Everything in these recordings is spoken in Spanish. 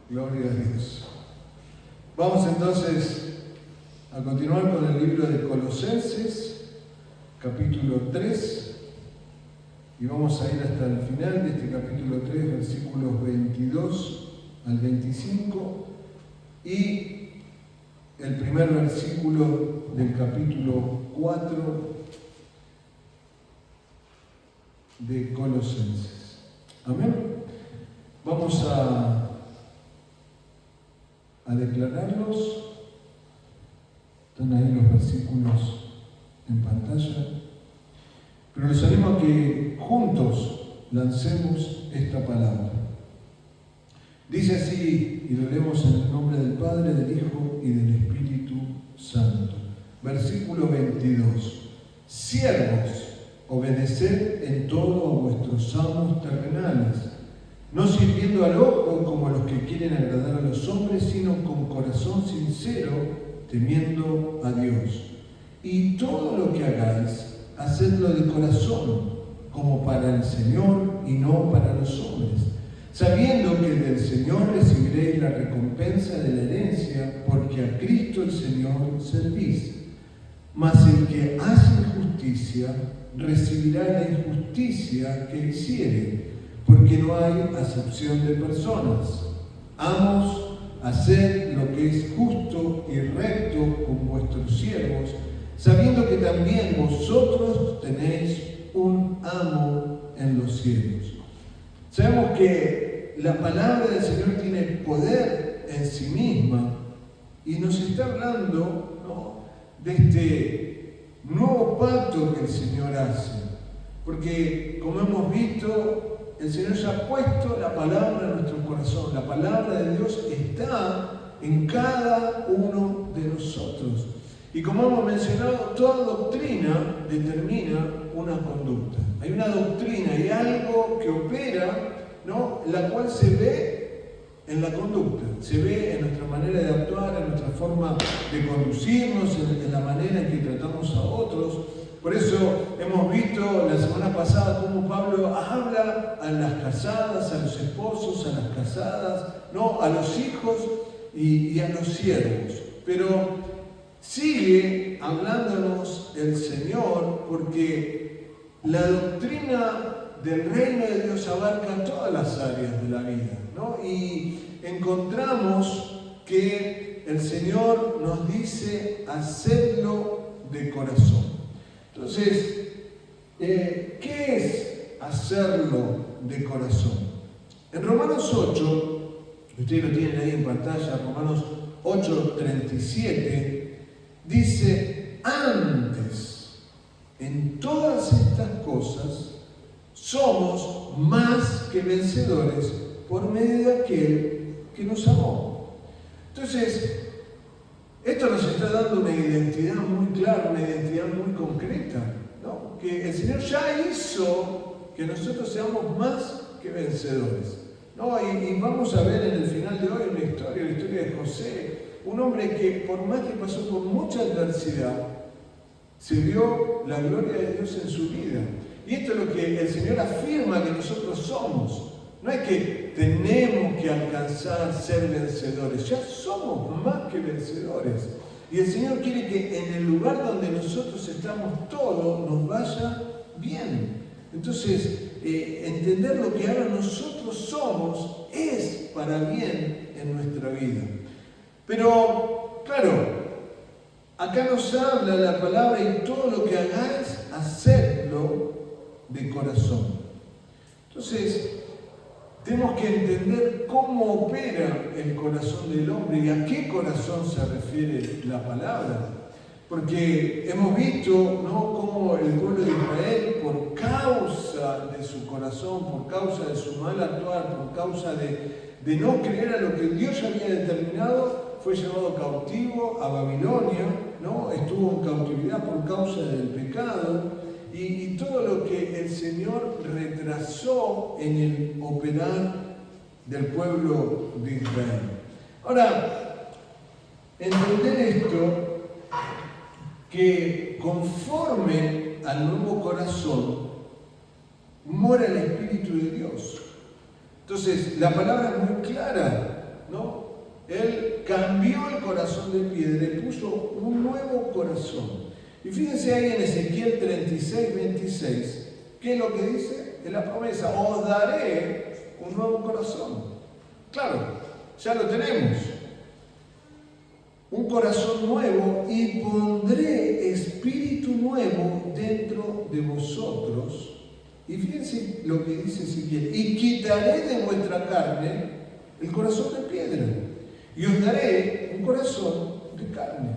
Gloria a Dios. Vamos entonces a continuar con el libro de Colosenses, capítulo 3, y vamos a ir hasta el final de este capítulo 3, versículos 22 al 25, y el primer versículo del capítulo 4 de Colosenses. Amén. Vamos a declararlos. Están ahí los versículos en pantalla. Pero les animo a que juntos lancemos esta palabra. Dice así, y lo leemos en el nombre del Padre, del Hijo y del Espíritu Santo. Versículo 22. Siervos, obedeced en todo a vuestros amos terrenales, no sirviendo al ojo como los que quieren agradar a los hombres, sino con corazón sincero, temiendo a Dios. Y todo lo que hagáis, hacedlo de corazón, como para el Señor y no para los hombres, sabiendo que del Señor recibiréis la recompensa de la herencia, porque a Cristo el Señor servís. Mas el que hace injusticia recibirá la injusticia que hiciere, porque no hay acepción de personas. Amos, haced lo que es justo y recto con vuestros siervos, sabiendo que también vosotros tenéis un amo en los cielos. Sabemos que la palabra del Señor tiene poder en sí misma y nos está hablando, ¿no?, de este nuevo pacto que el Señor hace. Porque, como hemos visto, el Señor ya ha puesto la palabra en nuestro corazón. La palabra de Dios está en cada uno de nosotros. Y como hemos mencionado, toda doctrina determina una conducta. Hay una doctrina, hay algo que opera, ¿no?, la cual se ve en la conducta, se ve en nuestra manera de actuar, en nuestra forma de conducirnos, en la manera en que tratamos a otros. Por eso hemos visto la semana pasada cómo Pablo habla a las casadas, a los esposos, a las casadas, ¿no?, a los hijos y a los siervos. Pero sigue hablándonos el Señor, porque la doctrina del reino de Dios abarca todas las áreas de la vida, ¿no? Y encontramos que el Señor nos dice hacedlo de corazón. Entonces, ¿qué es hacerlo de corazón? En Romanos 8, ustedes lo tienen ahí en pantalla, Romanos 8:37, dice: antes, en todas estas cosas, somos más que vencedores por medio de aquel que nos amó. Entonces, esto nos está dando una identidad muy clara, una identidad muy concreta, ¿no? Que el Señor ya hizo que nosotros seamos más que vencedores, ¿no? Y vamos a ver en el final de hoy una historia, la historia de José, un hombre que por más que pasó por mucha adversidad, se vio la gloria de Dios en su vida. Y esto es lo que el Señor afirma que nosotros somos. No es que tenemos que alcanzar ser vencedores, ya somos más que vencedores. Y el Señor quiere que en el lugar donde nosotros estamos todos nos vaya bien. Entonces, entender lo que ahora nosotros somos es para bien en nuestra vida. Pero, claro, acá nos habla la palabra: y todo lo que hagáis, hacedlo de corazón. Entonces, tenemos que entender cómo opera el corazón del hombre y a qué corazón se refiere la palabra. Porque hemos visto, ¿no?, cómo el pueblo de Israel, por causa de su corazón, por causa de su mal actuar, por causa de no creer a lo que Dios ya había determinado, fue llevado cautivo a Babilonia, ¿no? Estuvo en cautividad por causa del pecado. Y todo lo que el Señor retrasó en el operar del pueblo de Israel. Ahora, entender esto, que conforme al nuevo corazón mora el Espíritu de Dios. Entonces, la palabra es muy clara ¿no? Él cambió el corazón de piedra y puso un nuevo corazón. Y fíjense ahí en Ezequiel 36, 26, ¿qué es lo que dice? Es la promesa, os daré un nuevo corazón. Claro, ya lo tenemos. Un corazón nuevo y pondré espíritu nuevo dentro de vosotros. Y fíjense lo que dice Ezequiel, y quitaré de vuestra carne el corazón de piedra y os daré un corazón de carne.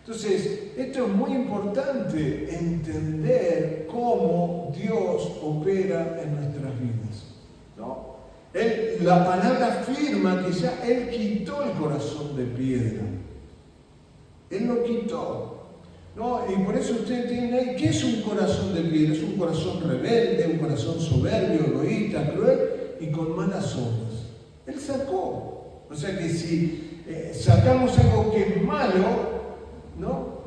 Entonces, esto es muy importante, entender cómo Dios opera en nuestras vidas, ¿no? La palabra afirma que ya Él quitó el corazón de piedra. Él lo quitó, ¿no? Y por eso ustedes tienen ahí, ¿qué es un corazón de piedra? Es un corazón rebelde, un corazón soberbio, egoísta, cruel y con malas obras. Él sacó. O sea que si sacamos algo que es malo, ¿no?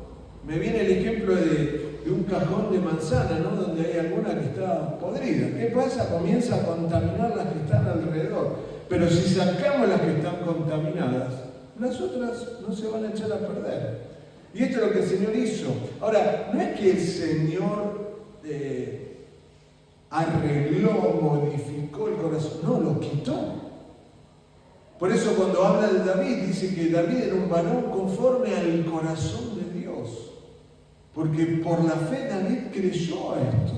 Me viene el ejemplo de un cajón de manzana, ¿no? Donde hay alguna que está podrida. ¿Qué pasa? Comienza a contaminar las que están alrededor. Pero si sacamos las que están contaminadas, las otras no se van a echar a perder. Y esto es lo que el Señor hizo. Ahora, no es que el Señor arregló, modificó el corazón, no, lo quitó. Por eso cuando habla de David, dice que David era un varón conforme al corazón de Dios. Porque por la fe David creyó a esto.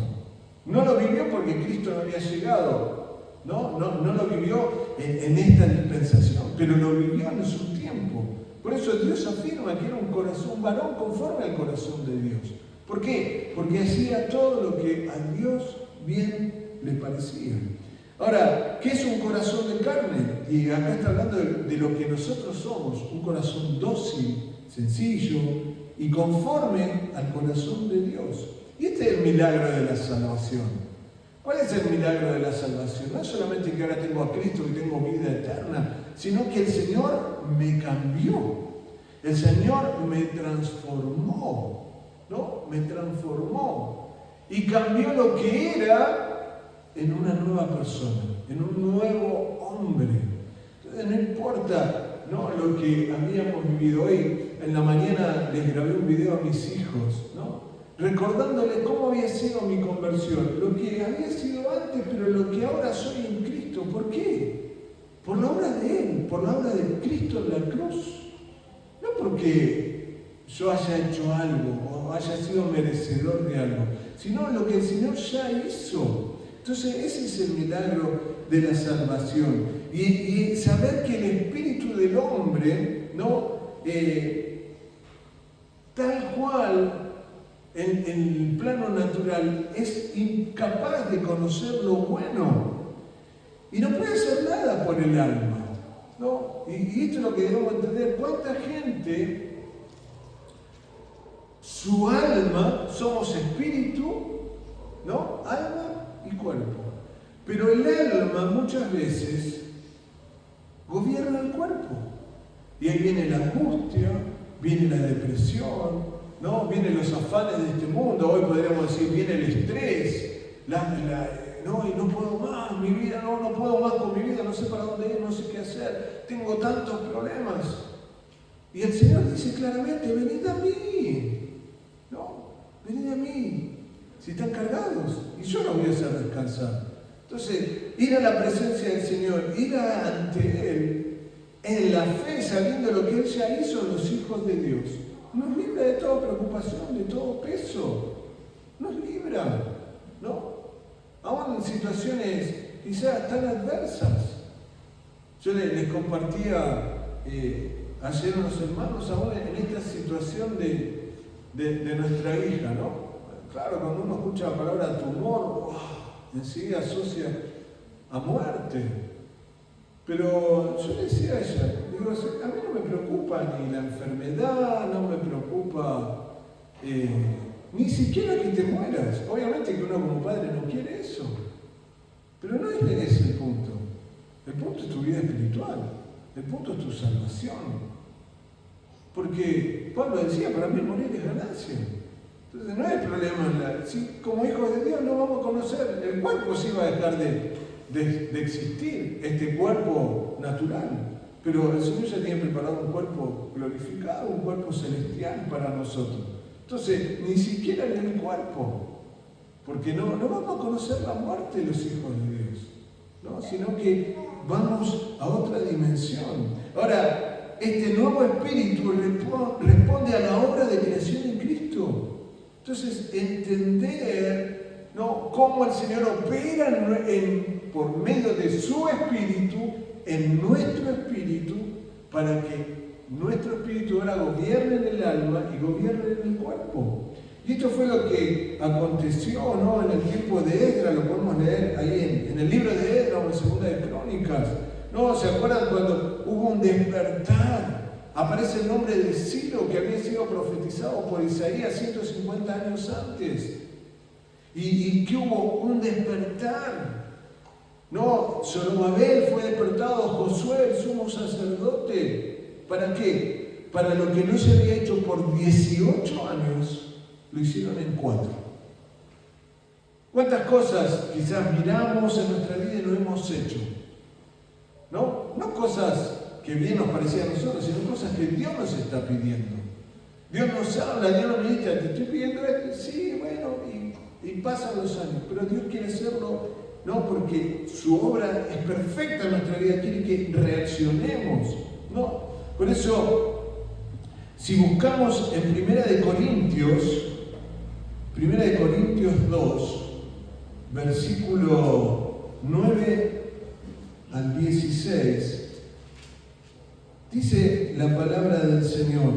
No lo vivió porque Cristo no había llegado. No lo vivió en esta dispensación, pero lo vivió en su tiempo. Por eso Dios afirma que era un varón conforme al corazón de Dios. ¿Por qué? Porque hacía todo lo que a Dios bien le parecía. Ahora, ¿qué es un corazón de carne? Y acá está hablando de lo que nosotros somos, un corazón dócil, sencillo y conforme al corazón de Dios. Y este es el milagro de la salvación. ¿Cuál es el milagro de la salvación? No es solamente que ahora tengo a Cristo y tengo vida eterna, sino que el Señor me cambió. El Señor me transformó, ¿no? Me transformó y cambió lo que era en una nueva persona, en un nuevo hombre. Entonces no importa, ¿no?, lo que habíamos vivido hoy. En la mañana les grabé un video a mis hijos, ¿no?, recordándoles cómo había sido mi conversión, lo que había sido antes, pero lo que ahora soy en Cristo. ¿Por qué? Por la obra de Él, por la obra de Cristo en la cruz. No porque yo haya hecho algo o haya sido merecedor de algo, sino lo que el Señor ya hizo. Entonces ese es el milagro de la salvación. Y saber que el espíritu del hombre, ¿no?, tal cual en el plano natural es incapaz de conocer lo bueno y no puede hacer nada por el alma, ¿no? Y esto es lo que debemos entender. ¿Cuánta gente, su alma, somos espíritu, ¿no?, alma y cuerpo, pero el alma muchas veces gobierna el cuerpo y ahí viene la angustia, viene la depresión, ¿no?, vienen los afanes de este mundo. Hoy podríamos decir, viene el estrés, no, y no puedo más, mi vida, no puedo más con mi vida, no sé para dónde ir, no sé qué hacer, tengo tantos problemas. Y el Señor dice claramente, venid a mí, ¿no? Venid a mí, si están cargados, y yo los voy a hacer descansar. Entonces, ir a la presencia del Señor, ir ante Él, en la fe, sabiendo lo que Él ya hizo en los hijos de Dios, nos libra de toda preocupación, de todo peso, nos libra, ¿no? Aún en situaciones quizás tan adversas. Yo les compartía ayer a unos hermanos, aún en esta situación de nuestra hija, ¿no? Claro, cuando uno escucha la palabra tumor, enseguida asocia a muerte. Pero yo le decía a ella, digo, a mí no me preocupa ni la enfermedad, no me preocupa ni siquiera que te mueras. Obviamente que uno como padre no quiere eso, pero no es ese el punto. El punto es tu vida espiritual, el punto es tu salvación. Porque Pablo decía, para mí morir es ganancia. Entonces no hay problema. Si como hijos de Dios no vamos a conocer, el cuerpo sí va a dejar de existir, este cuerpo natural, pero el Señor ya tiene preparado un cuerpo glorificado, un cuerpo celestial para nosotros. Entonces, ni siquiera en el cuerpo, porque no vamos a conocer la muerte los hijos de Dios, ¿no? Sino que vamos a otra dimensión. Ahora, este nuevo espíritu responde a la obra de creación en Cristo. Entonces, entender, ¿no?, cómo el Señor opera por medio de su espíritu en nuestro espíritu, para que nuestro espíritu ahora gobierne en el alma y gobierne en el cuerpo. Y esto fue lo que aconteció, ¿no?, en el tiempo de Esdras. Lo podemos leer ahí en el libro de Esdras o en Segunda de Crónicas. ¿No? ¿Se acuerdan cuando hubo un despertar? Aparece el nombre de Ciro, que había sido profetizado por Isaías 150 años antes. Y que hubo un despertar. No, Zorobabel fue despertado, Josué, el sumo sacerdote. ¿Para qué? Para lo que no se había hecho por 18 años, lo hicieron en 4. ¿Cuántas cosas quizás miramos en nuestra vida y no hemos hecho? No cosas que bien nos parecían a nosotros, sino cosas que Dios nos está pidiendo. Dios nos habla, Dios nos dice, te estoy pidiendo esto, sí, bueno, y pasan los años, pero Dios quiere hacerlo, no porque su obra es perfecta en nuestra vida, quiere que reaccionemos, ¿no? Por eso, si buscamos en 1 Corintios 2, versículo 9 al 16, dice la palabra del Señor: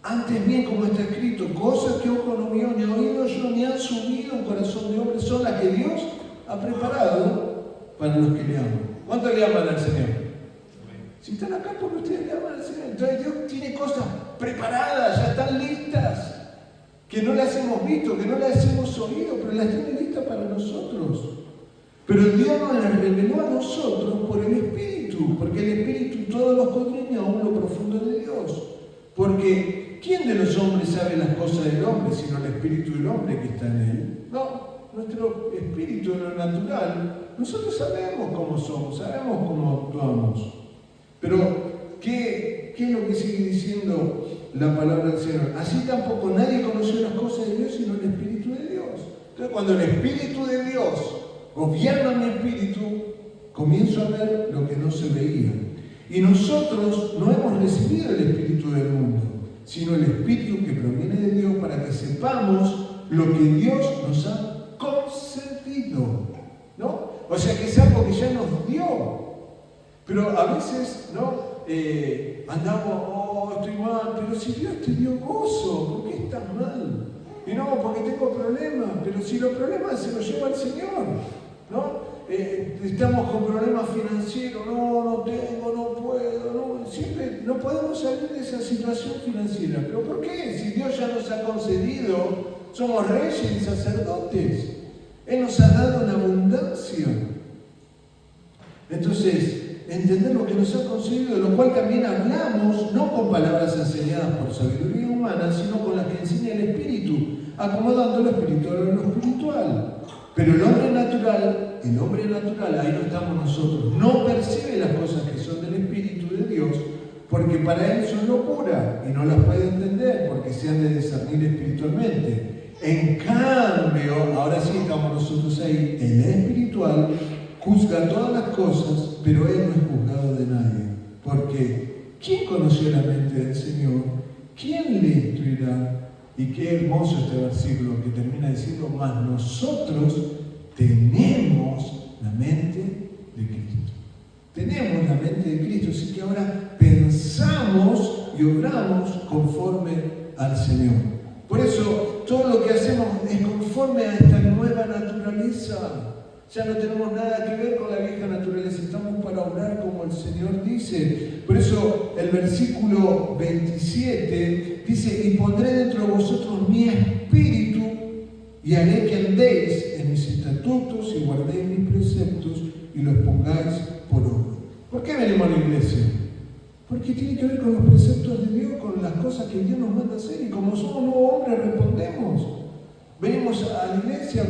antes bien, como está escrito, cosas que ojo no vio, ni oído yo, ni han subido en corazón de hombre, son las que Dios ha preparado para los que le aman. ¿Cuántos le aman al Señor? Si están acá porque ustedes le aman al Señor. Entonces Dios tiene cosas preparadas, ya están listas, que no las hemos visto, que no las hemos oído, pero las tiene listas para nosotros. Pero Dios nos las reveló a nosotros por el Espíritu, porque el Espíritu todo lo escudriña aún lo profundo de Dios. Porque ¿quién de los hombres sabe las cosas del hombre, sino el Espíritu del hombre que está en él? No, nuestro espíritu en lo natural, nosotros sabemos cómo somos, sabemos cómo actuamos. Pero, ¿qué es lo que sigue diciendo la palabra del Señor? Así tampoco nadie conoció las cosas de Dios, sino el Espíritu de Dios. Entonces, cuando el Espíritu de Dios gobierna mi espíritu, comienzo a ver lo que no se veía. Y nosotros no hemos recibido el espíritu del mundo, sino el espíritu que proviene de Dios, para que sepamos lo que Dios nos ha concedido, ¿no? O sea que es algo que ya nos dio. Pero a veces, ¿no? Andamos, estoy mal, pero si Dios te dio gozo, ¿por qué estás mal? Y no, porque tengo problemas, pero si los problemas se los lleva el Señor, ¿no? Estamos con problemas financieros, no tengo, no puedo, siempre no podemos salir de esa situación financiera. ¿Pero por qué? Si Dios ya nos ha concedido, somos reyes y sacerdotes, Él nos ha dado una abundancia. Entonces, entender lo que nos ha concedido, de lo cual también hablamos, no con palabras enseñadas por sabiduría humana, sino con las que enseña el Espíritu, acomodando lo espiritual a lo espiritual. Pero el hombre natural, ahí no estamos nosotros, no percibe las cosas que son del Espíritu de Dios, porque para él son locura y no las puede entender porque se han de discernir espiritualmente. En cambio, ahora sí estamos nosotros ahí, el espiritual juzga todas las cosas, pero él no es juzgado de nadie. Porque ¿quién conoció la mente del Señor? ¿Quién le instruirá? Y qué hermoso este versículo que termina diciendo: mas nosotros tenemos la mente de Cristo. Tenemos la mente de Cristo, así que ahora pensamos y obramos conforme al Señor. Por eso todo lo que hacemos es conforme a esta nueva naturaleza. Ya no tenemos nada que ver con la vieja naturaleza, estamos para obrar como el Señor dice. Por eso el versículo 27 dice: y pondré dentro de vosotros mi espíritu y haré que andéis en mis estatutos y guardéis mis preceptos y los pongáis por obra. ¿Por qué venimos a la iglesia? Porque tiene que ver con los preceptos de Dios, con las cosas que Dios nos manda hacer, y como somos nuevos hombres respondemos. Venimos a la iglesia,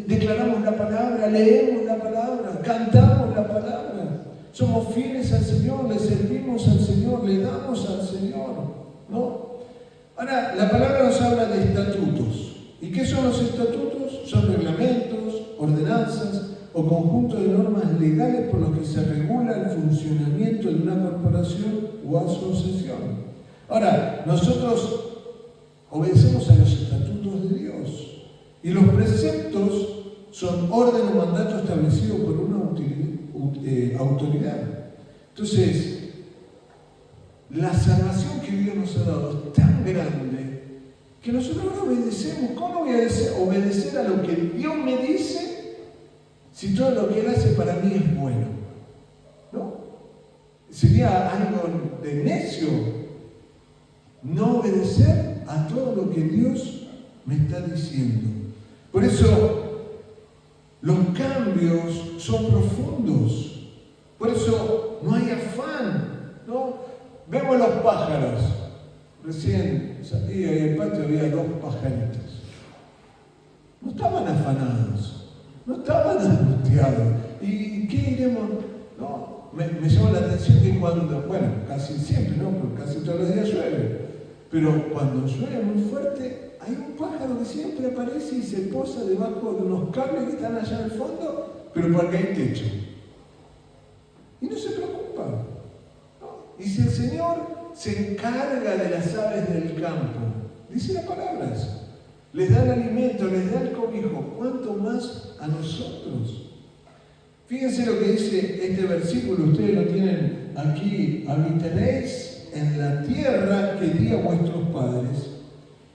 declaramos la palabra, leemos la palabra, cantamos la palabra. somos fieles al Señor, le servimos al Señor, le damos al Señor, ¿no? Ahora, la palabra nos habla de estatutos. ¿Y qué son los estatutos? Son reglamentos, ordenanzas o conjuntos de normas legales por los que se regula el funcionamiento de una corporación o asociación. Ahora, nosotros obedecemos a los estatutos de Dios y los preceptos son orden o mandato establecido por una autoridad. Entonces, la salvación que Dios nos ha dado es tan grande que nosotros no obedecemos. ¿Cómo voy a obedecer a lo que Dios me dice si todo lo que Él hace para mí es bueno? ¿No? Sería algo de necio no obedecer a todo lo que Dios me está diciendo. Por eso, los cambios son profundos. Por eso no hay afán, ¿no? Vemos los pájaros. Recién salí ahí en el patio, había 2 pajaritos. No estaban afanados, no estaban angustiados. ¿Y qué iremos? No, me llama la atención que cuando, bueno, casi siempre, ¿no? Porque casi todos los días llueve. Pero cuando llueve muy fuerte, hay un pájaro que siempre aparece y se posa debajo de unos cables que están allá al fondo, pero porque hay techo. Y no se preocupa, ¿no? Y si el Señor se encarga de las aves del campo, dice la palabra eso, les da el alimento, les da el cobijo, ¿cuánto más a nosotros? Fíjense lo que dice este versículo, ustedes lo tienen aquí: habitaréis en la tierra que di a vuestros padres,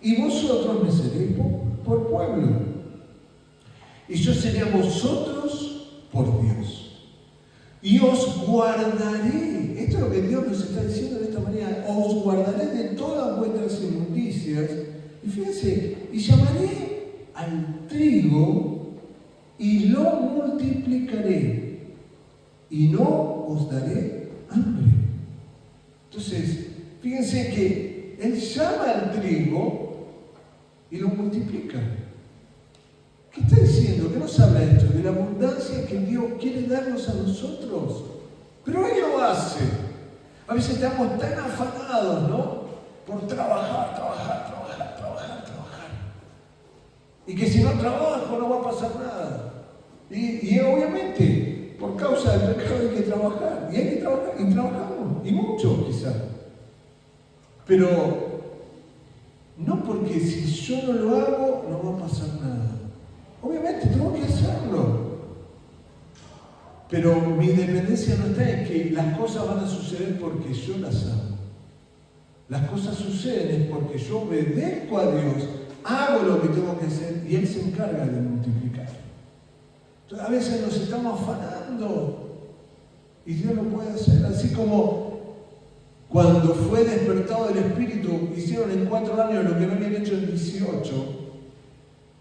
y vosotros me seréis por pueblo, y yo seré a vosotros por Dios. Y os guardaré, esto es lo que Dios nos está diciendo de esta manera, os guardaré de todas vuestras inmundicias, y fíjense, y llamaré al trigo y lo multiplicaré, y no os daré hambre. Entonces, fíjense que Él llama al trigo y lo multiplica. ¿Qué está diciendo? ¿Qué nos habla esto? De la abundancia que Dios quiere darnos a nosotros. Pero Él lo hace. A veces estamos tan afanados, ¿no? Por trabajar. Y que si no trabajo no va a pasar nada. Y obviamente, por causa del pecado hay que trabajar. Y hay que trabajar, y trabajamos. Y mucho, quizás. Pero no porque si yo no lo hago, no va a pasar nada. Obviamente tengo que hacerlo. Pero mi dependencia no está en que las cosas van a suceder porque yo las amo. Las cosas suceden es porque yo obedezco a Dios, hago lo que tengo que hacer y Él se encarga de multiplicar. Entonces, a veces nos estamos afanando y Dios lo puede hacer. Así como cuando fue despertado del Espíritu, hicieron en 4 años lo que no habían hecho en 18.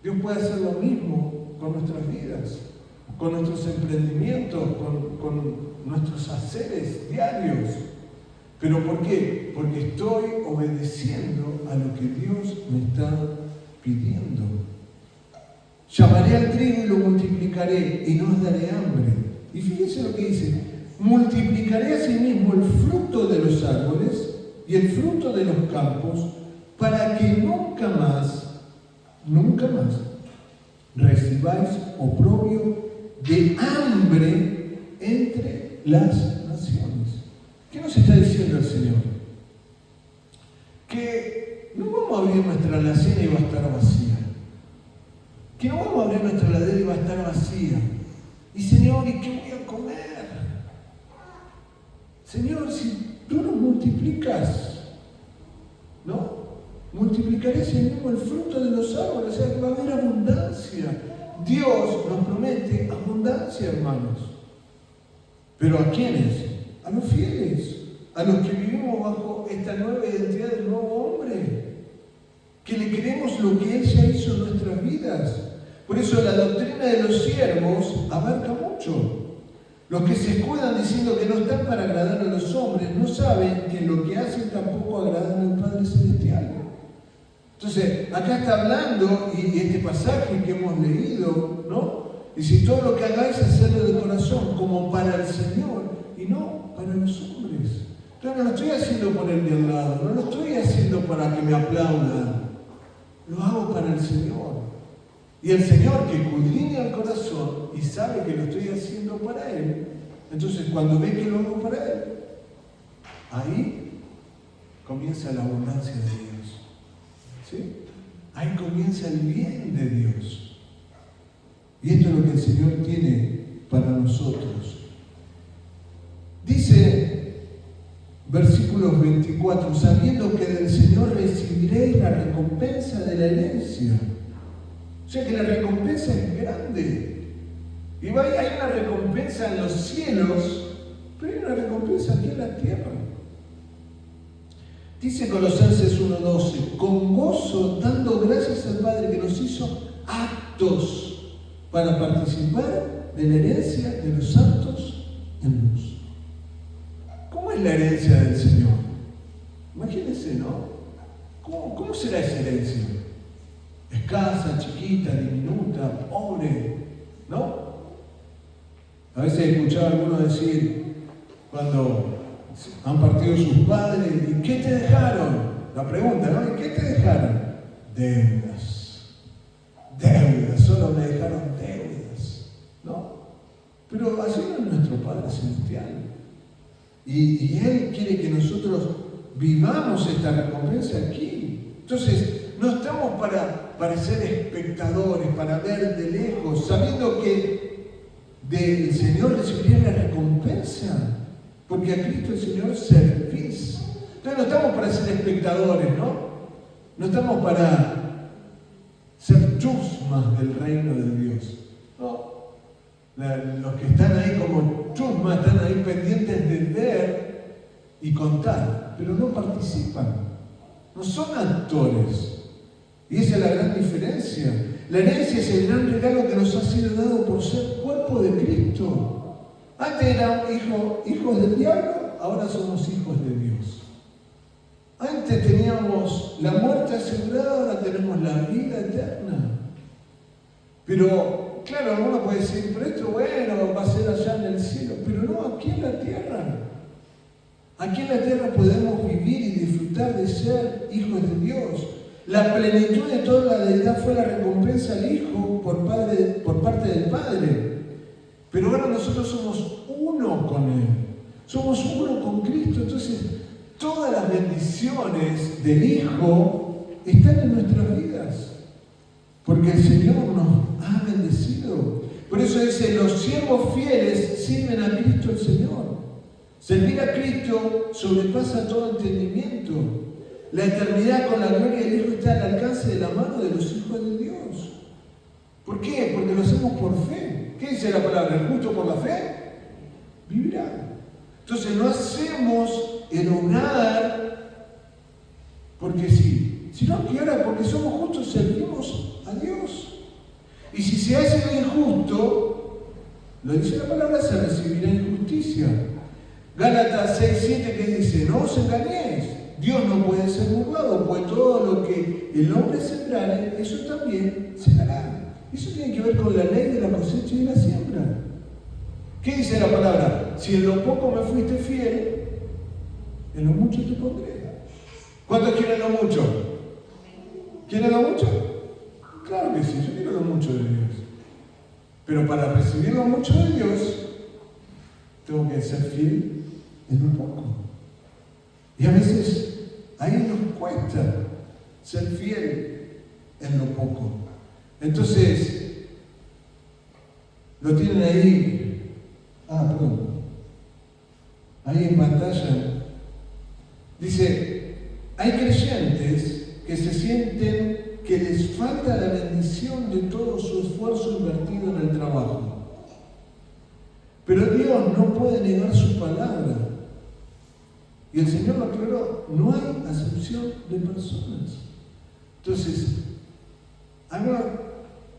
Dios puede hacer lo mismo con nuestras vidas, con nuestros emprendimientos, con nuestros haceres diarios. ¿Pero por qué? Porque estoy obedeciendo a lo que Dios me está pidiendo. Llamaré al trigo y lo multiplicaré y no os daré hambre. Y fíjense lo que dice: multiplicaré asimismo el fruto de los árboles y el fruto de los campos, para que nunca más recibáis oprobio de hambre entre las naciones. ¿Qué nos está diciendo el Señor? Que no vamos a abrir nuestra alacena y va a estar vacía. Que no vamos a abrir nuestra heladera y va a estar vacía. Y Señor, ¿y qué voy a comer? Señor, si tú nos multiplicas, ¿no? Multiplicaré ese mismo el fruto de los árboles, o sea que va a haber abundancia. Dios nos promete abundancia, hermanos. ¿Pero a quiénes? A los fieles, a los que vivimos bajo esta nueva identidad del nuevo hombre, que le creemos lo que Él ya hizo en nuestras vidas. Por eso la doctrina de los siervos abarca mucho. Los que se escudan diciendo que no están para agradar a los hombres, no saben que lo que hacen tampoco agrada al Padre Celestial. Entonces, acá está hablando, y este pasaje que hemos leído, ¿no? Y si todo lo que hagáis, hacedlo de corazón, como para el Señor, y no para los hombres. Entonces no lo estoy haciendo por el de al lado, no lo estoy haciendo para que me aplaudan, lo hago para el Señor. Y el Señor, que escudriña el corazón y sabe que lo estoy haciendo para Él, entonces cuando ve que lo hago para Él, ahí comienza la abundancia de Dios. ¿Sí? Ahí comienza el bien de Dios. Y esto es lo que el Señor tiene para nosotros. Dice, versículos 24, sabiendo que del Señor recibiréis la recompensa de la herencia. O sea que la recompensa es grande. Y hay una recompensa en los cielos, pero hay una recompensa aquí en la tierra. Dice Colosenses 1:12, con gozo dando gracias al Padre que nos hizo aptos para participar de la herencia de los santos en luz. ¿Cómo es la herencia del Señor? Imagínense, ¿no? ¿Cómo será esa herencia? Escasa, chiquita, diminuta, pobre, ¿no? A veces he escuchado a algunos decir, cuando han partido sus padres, ¿y qué te dejaron? La pregunta, ¿no? ¿Y qué te dejaron? Deudas. Deudas, solo me dejaron deudas, ¿no? Pero así no es nuestro Padre Celestial. Y Él quiere que nosotros vivamos esta recompensa aquí. Entonces, no estamos para ser espectadores, para ver de lejos, sabiendo que del Señor recibiré la recompensa, porque a Cristo el Señor servís. Entonces no estamos para ser espectadores, ¿no? No estamos para ser chusmas del reino de Dios, ¿no? Los que están ahí como chusmas están ahí pendientes de ver y contar, pero no participan, no son actores. Y esa es la gran diferencia. La herencia es el gran regalo que nos ha sido dado por ser cuerpo de Cristo. Antes éramos hijos del diablo, ahora somos hijos de Dios. Antes teníamos la muerte asegurada, ahora tenemos la vida eterna. Pero, claro, alguno puede decir, pero esto bueno, va a ser allá en el cielo. Pero no, aquí en la tierra. Aquí en la tierra podemos vivir y disfrutar de ser hijos de Dios. La plenitud de toda la deidad fue la recompensa al Hijo por parte del Padre. Pero ahora nosotros somos uno con Él. Somos uno con Cristo. Entonces, todas las bendiciones del Hijo están en nuestras vidas. Porque el Señor nos ha bendecido. Por eso dice, los siervos fieles sirven a Cristo el Señor. Servir a Cristo sobrepasa todo entendimiento. La eternidad con la gloria del Hijo está al alcance de la mano de los hijos de Dios. ¿Por qué? Porque lo hacemos por fe. ¿Qué dice la palabra? ¿El justo por la fe? Vivirá. Entonces no hacemos el orar porque sí, sino que ahora porque somos justos servimos a Dios. Y si se hace lo injusto, lo dice la palabra, se recibirá injusticia. Gálatas 6:7 que dice, no os engañéis. Dios no puede ser burlado, pues todo lo que el hombre sembrare, eso también segará. Eso tiene que ver con la ley de la cosecha y de la siembra. ¿Qué dice la palabra? Si en lo poco me fuiste fiel, en lo mucho te pondré. ¿Cuántos quieren lo mucho? ¿Quieren lo mucho? Claro que sí, yo quiero lo mucho de Dios. Pero para recibir lo mucho de Dios, tengo que ser fiel en lo poco. Y a veces ahí nos cuesta ser fiel en lo poco. Entonces, lo tienen ahí, ahí en pantalla. Dice, hay creyentes que se sienten que les falta la bendición de todo su esfuerzo invertido en el trabajo. Pero Dios no puede negar su palabra. Y el Señor lo aclaró, no hay acepción de personas. Entonces, algunos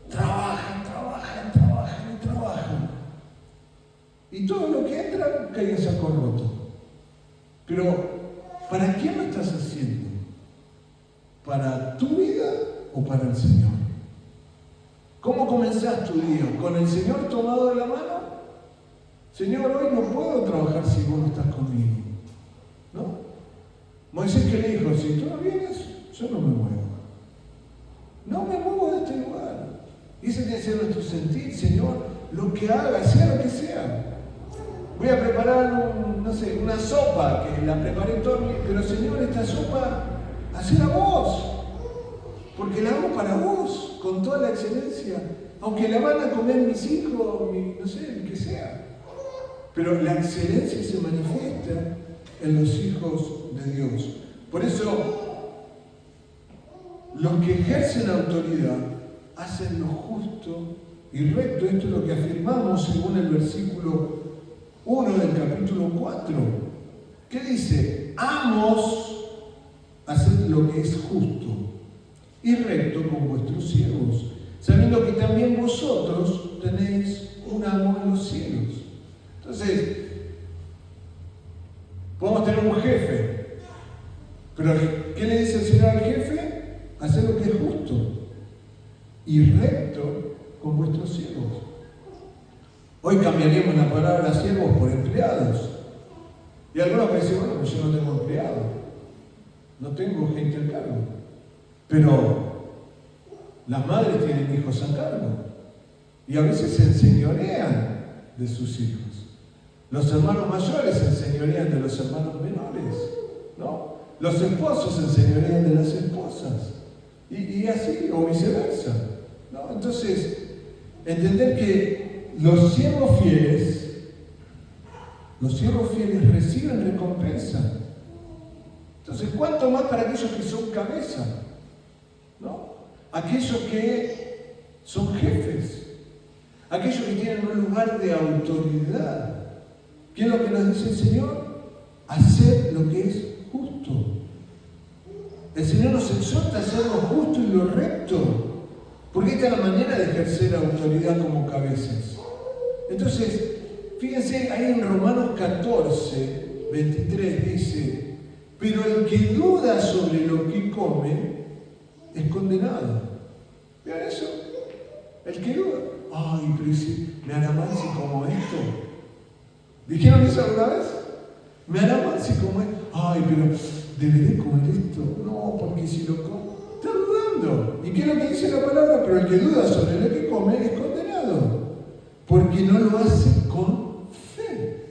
trabajan. Y todo lo que entra cae en saco roto. Pero, ¿para quién lo estás haciendo? ¿Para tu vida o para el Señor? ¿Cómo comenzás tu día? ¿Con el Señor tomado de la mano? Señor, hoy no puedo trabajar si vos no estás conmigo. ¿No? Moisés, que le dijo, si tú no vienes, yo no me muevo. No me muevo de este lugar. Y ese tiene que ser nuestro sentir, Señor, lo que haga, sea lo que sea. Voy a preparar una sopa, que la preparé todo, pero Señor, esta sopa, hacela vos. Porque la hago para vos, con toda la excelencia. Aunque la van a comer mis hijos, no sé, el que sea. Pero la excelencia se manifiesta en los hijos de Dios. Por eso, los que ejercen autoridad hacen lo justo y recto. Esto es lo que afirmamos según el versículo 1 del capítulo 4. ¿Qué dice? Amos, haced lo que es justo y recto con vuestros siervos, sabiendo que también vosotros tenéis un amo en los cielos. Entonces, podemos tener un jefe, pero ¿qué le dice el Señor al jefe? Hacer lo que es justo y recto con vuestros siervos. Hoy cambiaríamos la palabra siervos por empleados. Y algunos me dicen, bueno, pues yo no tengo empleado, no tengo gente a cargo. Pero las madres tienen hijos a cargo y a veces se enseñorean de sus hijos. Los hermanos mayores se enseñorean de los hermanos menores, ¿no? Los esposos se enseñorean de las esposas y así, o viceversa, ¿no? Entonces, entender que los siervos fieles reciben recompensa. Entonces, ¿cuánto más para aquellos que son cabeza? ¿No? Aquellos que son jefes, aquellos que tienen un lugar de autoridad. ¿Qué es lo que nos dice el Señor? Hacer lo que es justo. El Señor nos exhorta a hacer lo justo y lo recto, porque esta es la manera de ejercer autoridad como cabezas. Entonces, fíjense, ahí en Romanos 14, 23 dice, pero el que duda sobre lo que come es condenado. ¿Vean eso? El que duda, ay, pero si me hará mal si como esto. ¿Dijeron eso alguna vez? ¿Me hará mal si como esto? Ay, pero ¿deberé comer esto? No, porque si lo como, está dudando. ¿Y qué es lo que dice la palabra? Pero el que duda sobre lo que come es condenado, porque no lo hace con fe.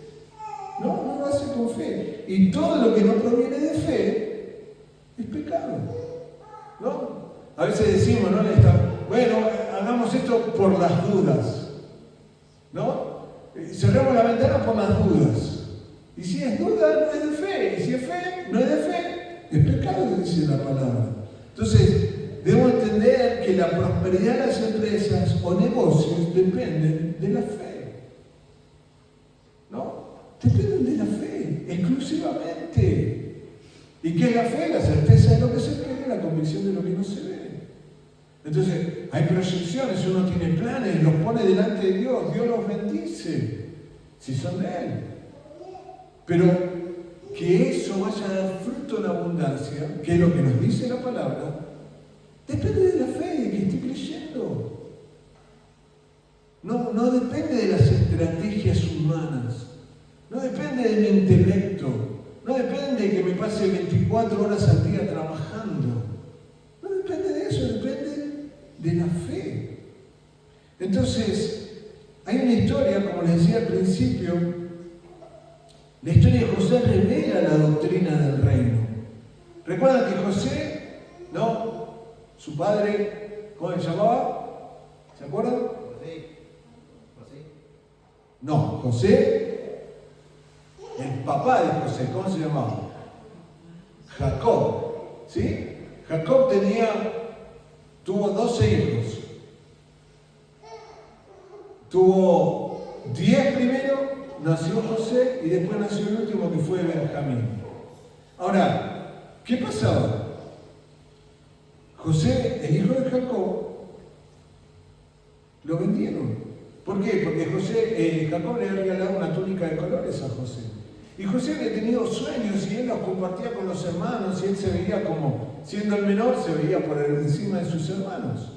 No lo hace con fe. Y todo lo que no proviene de fe es pecado. ¿No? A veces decimos, ¿no? Bueno, hagamos esto por las dudas. ¿No? Cerremos la ventana por las dudas. Y si es duda, no es de fe. Y si es fe, no es de fe. Es pecado, dice la palabra. Entonces, debemos entender que la prosperidad de las empresas o negocios dependen de la fe. ¿No? Dependen de la fe, exclusivamente. ¿Y qué es la fe? La certeza de lo que se cree, la convicción de lo que no se ve. Entonces, hay proyecciones, uno tiene planes, los pone delante de Dios, Dios los bendice, si son de Él. Pero que eso vaya a dar fruto en abundancia, que es lo que nos dice la palabra, depende de la fe, de que esté creyendo. No depende de las estrategias humanas, no depende de mi intelecto, no depende de que me pase 24 horas al día trabajando. No depende de eso, depende de la fe. Entonces, hay una historia, como les decía al principio, la historia de José revela la doctrina del reino. ¿Recuerdan que José, no, su padre, cómo se llamaba? ¿Se acuerdan? José. No, José, el papá de José, ¿cómo se llamaba? Jacob, ¿sí? Jacob tuvo 12 hijos. Tuvo 10 primero, nació José y después nació el último que fue Benjamín. Ahora, ¿qué pasaba? José, el hijo de Jacob, lo vendieron. ¿Por qué? Porque Jacob le había regalado una túnica de colores a José. Y José había tenido sueños y él los compartía con los hermanos y él se veía como, siendo el menor, se veía por encima de sus hermanos.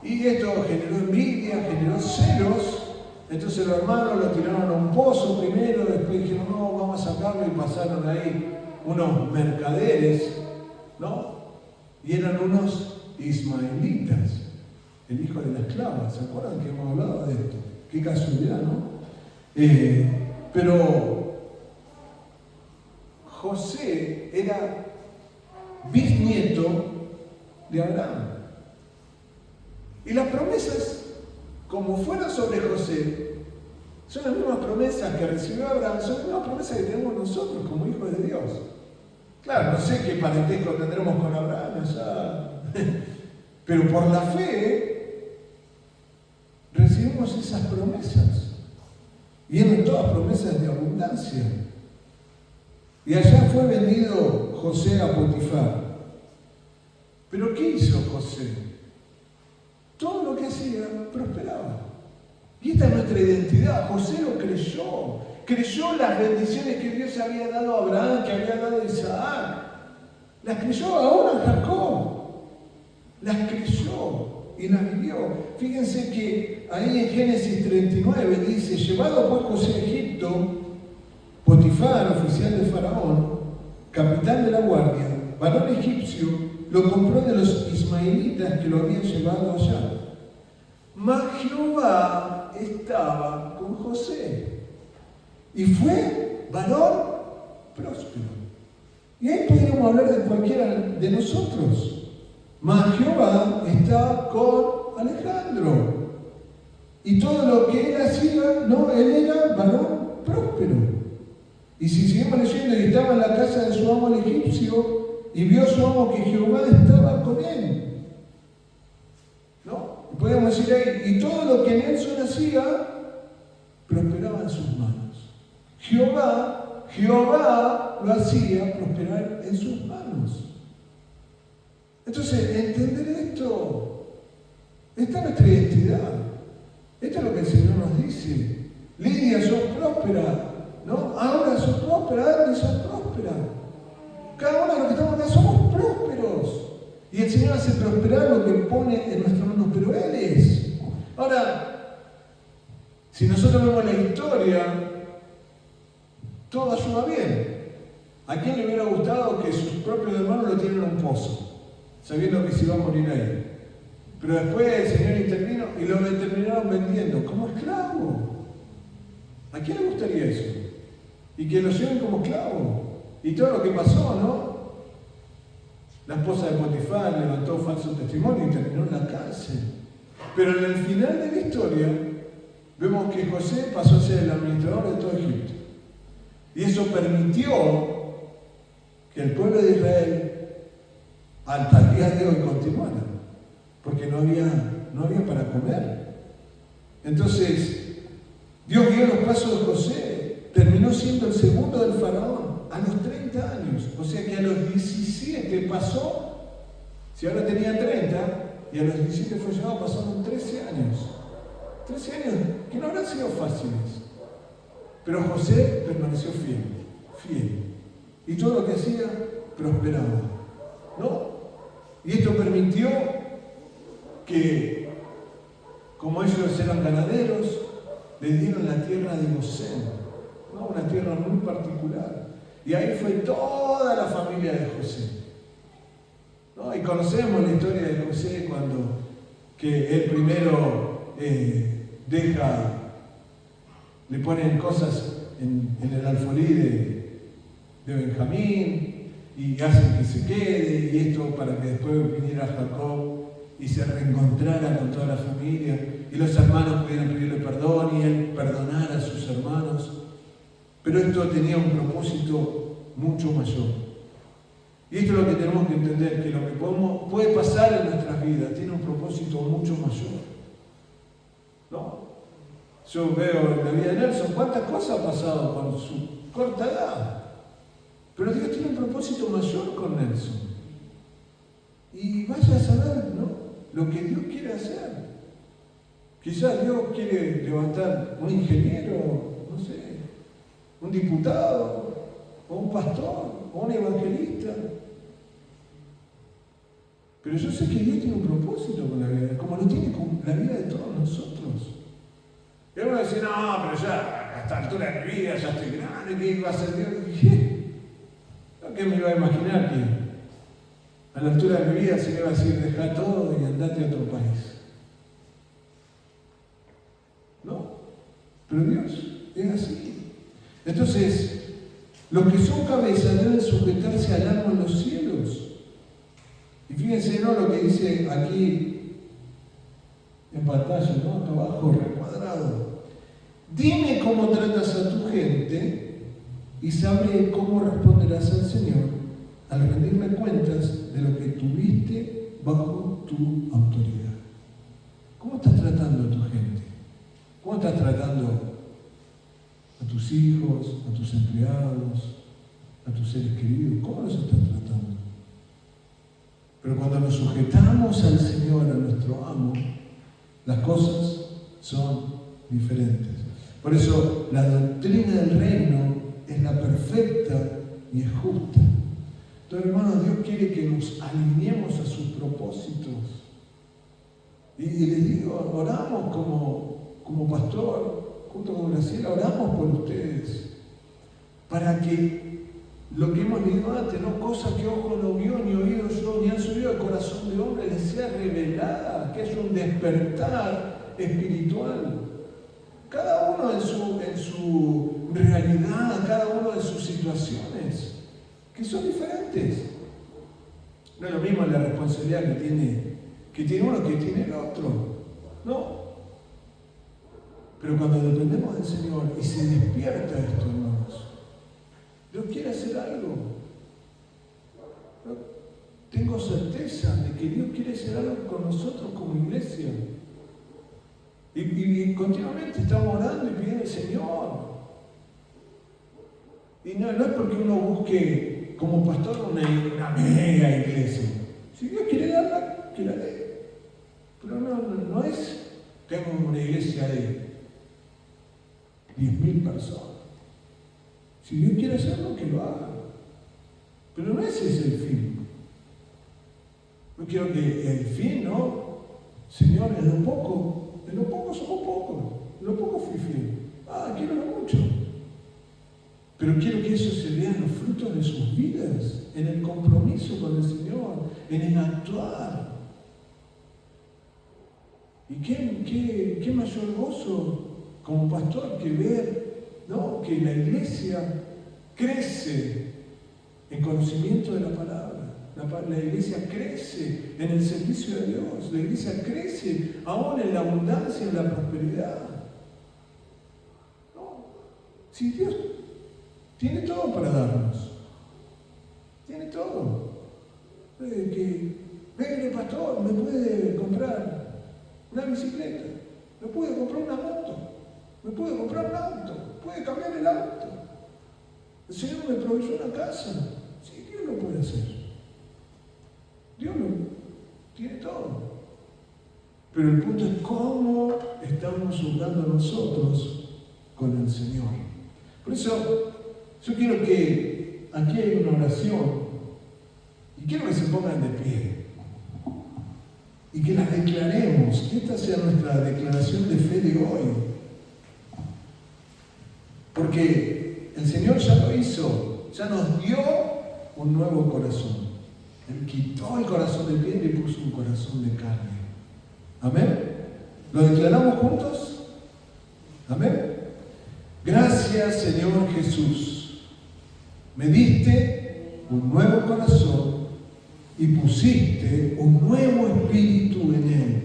Y esto generó envidia, generó celos Entonces los hermanos lo tiraron a un pozo primero, después dijeron, no, vamos a sacarlo, y pasaron ahí unos mercaderes, ¿no? Y eran unos ismaelitas, el hijo de la esclava. ¿Se acuerdan que hemos hablado de esto? Qué casualidad, ¿no? Pero José era bisnieto de Abraham. Y las promesas, como fueron sobre José, son las mismas promesas que recibió Abraham, son las mismas promesas que tenemos nosotros como hijos de Dios. Claro, no sé qué parentesco tendremos con Abraham, pero por la fe recibimos esas promesas. Y eran todas promesas de abundancia. Y allá fue vendido José a Potifar. ¿Pero qué hizo José? Todo lo que hacía prosperaba. Y esta es nuestra identidad. José lo creyó. Creyó las bendiciones que Dios había dado a Abraham, que había dado a Isaac. Las creyó ahora a Jacob. Las creyó y las vivió. Fíjense que ahí en Génesis 39 dice, llevado pues José a Egipto, Potifar, oficial de Faraón, capitán de la guardia, varón egipcio, lo compró de los ismaelitas que lo habían llevado allá. Mas Jehová estaba con José y fue varón próspero. Y ahí podríamos hablar de cualquiera de nosotros. Mas Jehová está con Alejandro. Y todo lo que él hacía, no, él era varón próspero. Y si seguimos leyendo, y estaba en la casa de su amo el egipcio, y vio su amo que Jehová estaba con él. ¿No? Y podemos decir ahí, y todo lo que Nelson hacía, prosperaba en sus manos. Jehová lo hacía prosperar en sus manos. Entonces, entender esto, esta es nuestra identidad. Esto es lo que el Señor nos dice. Lidia, sos próspera, ¿no? Ahora sos próspera, Andy, sos próspera. Cada uno de los que estamos acá somos prósperos. Y el Señor hace prosperar lo que pone en nuestras manos, pero Él es. Ahora, si nosotros vemos la historia, todo ayuda bien. ¿A quién le hubiera gustado que sus propios hermanos lo tienen en un pozo, sabiendo que se iba a morir ahí? Pero después el Señor intervino y lo terminaron vendiendo como esclavo. ¿A quién le gustaría eso? Y que lo lleven como esclavo. Y todo lo que pasó, ¿no? La esposa de Potifar levantó falso testimonio y terminó en la cárcel. Pero en el final de la historia, vemos que José pasó a ser el administrador de todo Egipto. Y eso permitió que el pueblo de Israel, hasta el día de hoy, continuara. Porque no había para comer. Entonces, Dios guió los pasos de José, terminó siendo el segundo del faraón a los 30 años. O sea que a los 17 pasó, si ahora tenía 30, y a los 17 fue llevado, pasaron 13 años. 13 años que no habrán sido fáciles. Pero José permaneció fiel. Y todo lo que hacía prosperaba, ¿no? Y esto permitió que, como ellos eran ganaderos, les dieron la tierra de Gosén, ¿no? Una tierra muy particular. Y ahí fue toda la familia de José, ¿no? Y conocemos la historia de José cuando que él primero le ponen cosas en el alfolí de Benjamín y hacen que se quede, y esto para que después viniera Jacob y se reencontrara con toda la familia, y los hermanos pudieran pedirle perdón y él perdonara a sus hermanos. Pero esto tenía un propósito mucho mayor. Y esto es lo que tenemos que entender, que lo que puede pasar en nuestras vidas tiene un propósito mucho mayor, ¿no? Yo veo en la vida de Nelson cuántas cosas ha pasado con su corta edad. Pero Dios tiene un propósito mayor con Nelson. Y vaya a saber, ¿no?, lo que Dios quiere hacer. Quizás Dios quiere levantar un ingeniero, no sé, un diputado, o un pastor, o un evangelista. Pero yo sé que Dios tiene un propósito con la vida, como lo tiene con la vida de todos nosotros. Y uno dice, no, pero ya a esta altura de mi vida ya estoy grande, ¿qué iba a hacer Dios? Y dije, ¿qué me iba a imaginar que a la altura de mi vida se me iba a decir, deja todo y andate a otro país? No, pero Dios es así. Entonces, los que son cabezas deben sujetarse al amo en los cielos. Y fíjense, ¿no?, lo que dice aquí en pantalla, ¿no?, acá abajo, recuadrado. Dime cómo tratas a tu gente y sabré cómo responderás al Señor al rendirme cuentas de lo que tuviste bajo tu autoridad. ¿Cómo estás tratando a tu gente? ¿Cómo estás tratando a tus hijos, a tus empleados, a tus seres queridos? ¿Cómo los estás tratando? Pero cuando nos sujetamos al Señor, a nuestro amo, las cosas son diferentes. Por eso la doctrina del reino es la perfecta y es justa. Entonces, hermanos, Dios quiere que nos alineemos a sus propósitos. Y les digo, oramos como pastor, junto con Graciela, oramos por ustedes, para que lo que hemos leído antes, no cosas que ojo no vio, ni oído yo, ni han subido al corazón de hombre, les sea revelada, que es un despertar espiritual. Cada uno en su realidad, cada uno en sus situaciones, que son diferentes. No es lo mismo la responsabilidad que tiene uno que tiene el otro. No. Pero cuando dependemos del Señor y se despierta esto, hermanos, Dios quiere hacer algo. Tengo certeza de que Dios quiere hacer algo con nosotros como iglesia. Y continuamente estamos orando y pidiendo al Señor. Y no es porque uno busque como pastor una mega iglesia. Si Dios quiere darla, que la dé. Pero no es que tengo una iglesia de 10.000 personas. Si Dios quiere hacerlo, que lo haga. Pero no ese es el fin. No quiero que el fin, ¿no? Señor, en lo poco somos pocos. En lo poco fui fiel. Quiero lo mucho. Pero quiero que eso se vea en los frutos de sus vidas, en el compromiso con el Señor, en el actuar. ¿Y qué mayor gozo como pastor que ver, ¿no?, que la iglesia crece en conocimiento de la palabra? La iglesia crece en el servicio de Dios. La iglesia crece aún en la abundancia, en la prosperidad. ¿No? Si Dios tiene todo para darnos. Tiene todo. Venga, pastor, me puede comprar una bicicleta, me puede comprar una moto, me puede comprar un auto, puede cambiar el auto. El Señor me proveyó una casa. Sí, Dios lo puede hacer. Dios lo tiene todo. Pero el punto es cómo estamos jugando nosotros con el Señor. Por eso, yo quiero que aquí hay una oración y quiero que se pongan de pie y que la declaremos, que esta sea nuestra declaración de fe de hoy. Porque el Señor ya lo hizo, ya nos dio un nuevo corazón. Él quitó el corazón de piedra y puso un corazón de carne. ¿Amén? ¿Lo declaramos juntos? ¿Amén? Gracias, Señor Jesús. Me diste un nuevo corazón y pusiste un nuevo espíritu en él.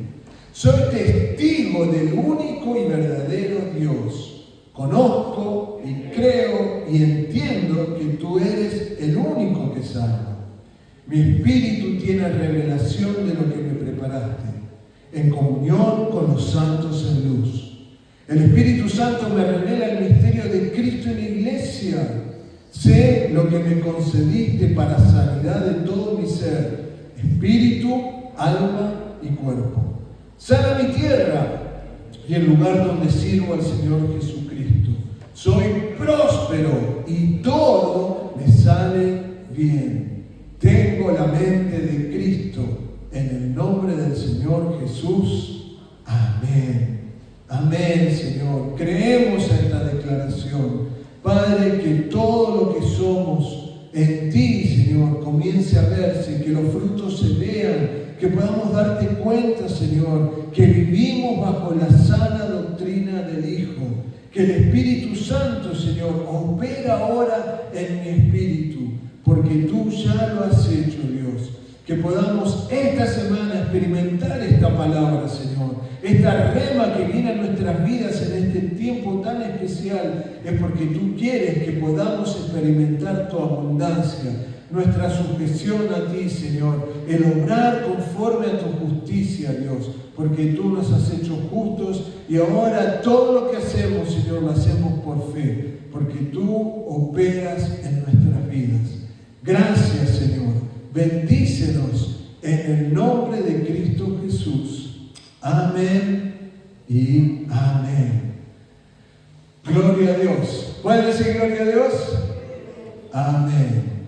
Soy testigo del único y verdadero Dios. Conozco y creo y entiendo que tú eres el único que salva. Mi espíritu tiene revelación de lo que me preparaste, en comunión con los santos en luz. El Espíritu Santo me revela el misterio de Cristo en la iglesia. Sé lo que me concediste para sanidad de todo mi ser, espíritu, alma y cuerpo. Sana mi tierra y el lugar donde sirvo al Señor Jesucristo. Soy próspero y todo me sale bien. Tengo la mente de Cristo, en el nombre del Señor Jesús. Amén. Amén. Amén, Señor. Creemos a esta declaración. Padre, que todo lo que somos en ti, Señor, comience a verse, que los frutos se vean, que podamos darte cuenta, Señor, que vivimos bajo la sana doctrina del Hijo, que el Espíritu Santo, Señor, opera ahora en mi espíritu, porque tú ya lo has hecho, Dios. Que podamos esta semana experimentar esta palabra, Señor. Esta rema que viene a nuestras vidas en este tiempo tan especial es porque tú quieres que podamos experimentar tu abundancia, nuestra sujeción a ti, Señor, el obrar conforme a tu justicia, Dios, porque tú nos has hecho justos y ahora todo lo que hacemos, Señor, lo hacemos por fe, porque tú operas en nuestras vidas. Gracias, Señor. Bendícenos en el nombre de Cristo Jesús. Amén y amén. Gloria a Dios. ¿Pueden decir gloria a Dios? Amén.